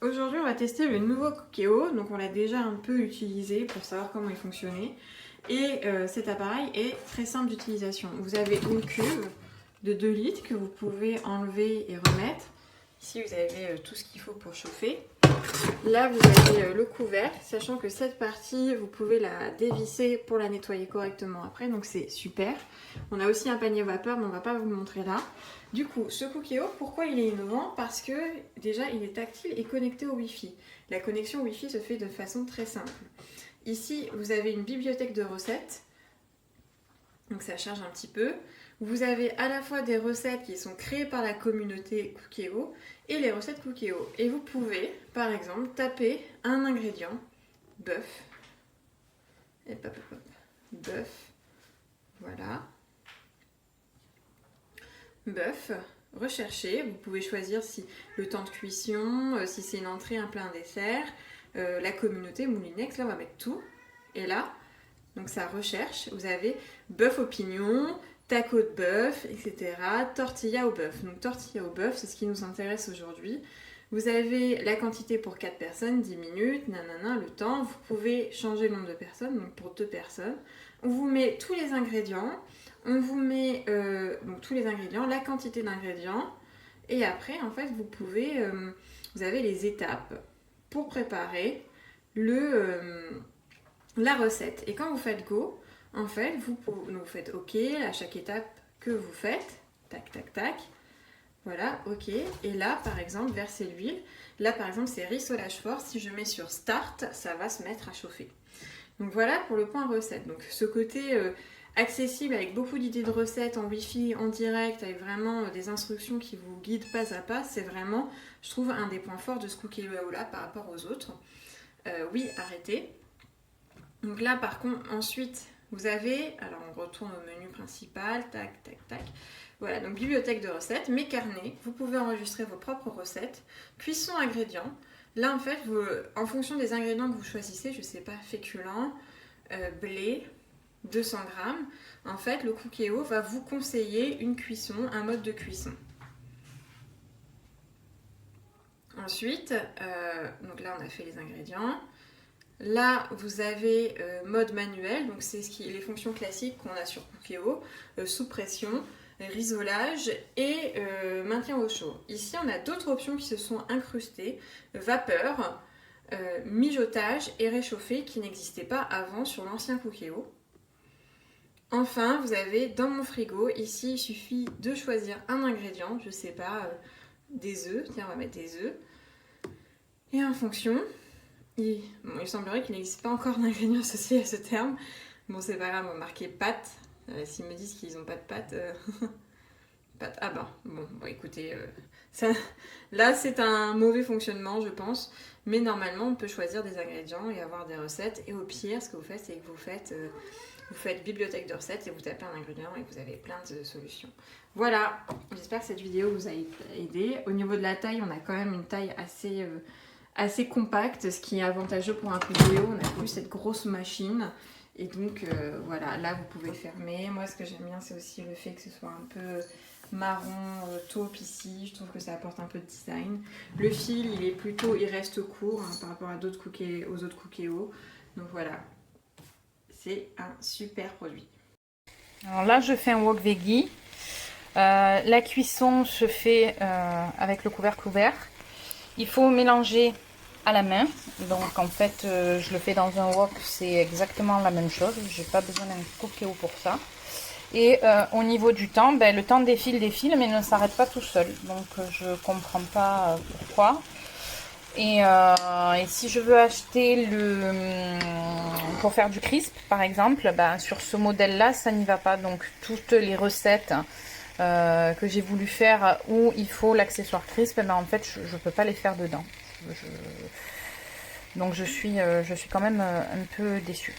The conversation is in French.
Aujourd'hui on va tester le nouveau Cookéo, donc on l'a déjà un peu utilisé pour savoir comment il fonctionnait. Et cet appareil est très simple d'utilisation. Vous avez une cuve de 2 litres que vous pouvez enlever et remettre. Ici vous avez tout ce qu'il faut pour chauffer. Là vous avez le couvercle, sachant que cette partie vous pouvez la dévisser pour la nettoyer correctement après, donc c'est super. On a aussi un panier vapeur mais on ne va pas vous le montrer là. Du coup ce Cookéo, pourquoi il est innovant? Parce que déjà il est tactile et connecté au Wi-Fi. La connexion Wi-Fi se fait de façon très simple. Ici vous avez une bibliothèque de recettes, donc ça charge un petit peu. Vous avez à la fois des recettes qui sont créées par la communauté Cookéo et les recettes Cookéo. Et vous pouvez, par exemple, taper un ingrédient, bœuf, et bœuf, voilà, bœuf, rechercher. Vous pouvez choisir si le temps de cuisson, si c'est une entrée, un plat, un dessert, la communauté, Moulinex, là on va mettre tout. Et là, donc ça recherche, vous avez bœuf au pignon, taco de bœuf, etc. Tortilla au bœuf. Donc tortilla au bœuf, c'est ce qui nous intéresse aujourd'hui. Vous avez la quantité pour 4 personnes, 10 minutes, nanana, le temps. Vous pouvez changer le nombre de personnes, donc pour 2 personnes. On vous met tous les ingrédients. On vous met donc tous les ingrédients, la quantité d'ingrédients. Et après, en fait, vous pouvez... vous avez les étapes pour préparer la recette. Et quand vous faites go, en fait, vous faites OK à chaque étape que vous faites. Tac, tac, tac. Voilà, OK. Et là, par exemple, verser l'huile. Là, par exemple, c'est rissolage fort. Si je mets sur Start, ça va se mettre à chauffer. Donc voilà pour le point recette. Donc ce côté accessible avec beaucoup d'idées de recettes en Wi-Fi, en direct, avec vraiment des instructions qui vous guident pas à pas, c'est vraiment, je trouve, un des points forts de ce Cookéo là par rapport aux autres. Oui, arrêtez. Donc là, par contre, ensuite... Vous avez, alors on retourne au menu principal, tac, tac, tac. Voilà, donc bibliothèque de recettes, mes carnets, vous pouvez enregistrer vos propres recettes. Cuisson ingrédients, là en fait, en fonction des ingrédients que vous choisissez, je sais pas, féculents, blé, 200 grammes, en fait, le Cookéo va vous conseiller une cuisson, un mode de cuisson. Ensuite, donc là on a fait les ingrédients. Là, vous avez mode manuel, donc c'est les fonctions classiques qu'on a sur Cookéo, sous pression, risolage et maintien au chaud. Ici, on a d'autres options qui se sont incrustées, vapeur, mijotage et réchauffé qui n'existaient pas avant sur l'ancien Cookéo. Enfin, vous avez dans mon frigo, ici, il suffit de choisir un ingrédient, je sais pas, des œufs, tiens, on va mettre des œufs, et en fonction... il semblerait qu'il n'existe pas encore d'ingrédients associés à ce terme. Bon, c'est pas grave, on va marquer pâtes. S'ils me disent qu'ils n'ont pas de pâtes... pâtes. Ah ben, bon écoutez, là c'est un mauvais fonctionnement, je pense. Mais normalement, on peut choisir des ingrédients et avoir des recettes. Et au pire, ce que vous faites, c'est que vous faites bibliothèque de recettes et vous tapez un ingrédient et vous avez plein de solutions. Voilà, j'espère que cette vidéo vous a aidé. Au niveau de la taille, on a quand même une taille assez compacte, ce qui est avantageux pour un Cookéo. On a plus cette grosse machine et donc voilà, là vous pouvez fermer. Moi ce que j'aime bien c'est aussi le fait que ce soit un peu marron taupe ici, je trouve que ça apporte un peu de design. Le fil il reste court hein, par rapport à aux autres Cookéo, donc voilà, c'est un super produit. Alors là je fais un wok veggie. La cuisson se fait avec le couvercle ouvert. Il faut mélanger à la main, donc en fait je le fais dans un wok, c'est exactement la même chose, j'ai pas besoin d'un Cookéo pour ça. Et au niveau du temps, le temps défile mais ne s'arrête pas tout seul, donc je comprends pas pourquoi. Et si je veux acheter pour faire du crisp par exemple, sur ce modèle là ça n'y va pas, donc toutes les recettes que j'ai voulu faire où il faut l'accessoire crisp, en fait je peux pas les faire dedans. Donc je suis quand même un peu déçue.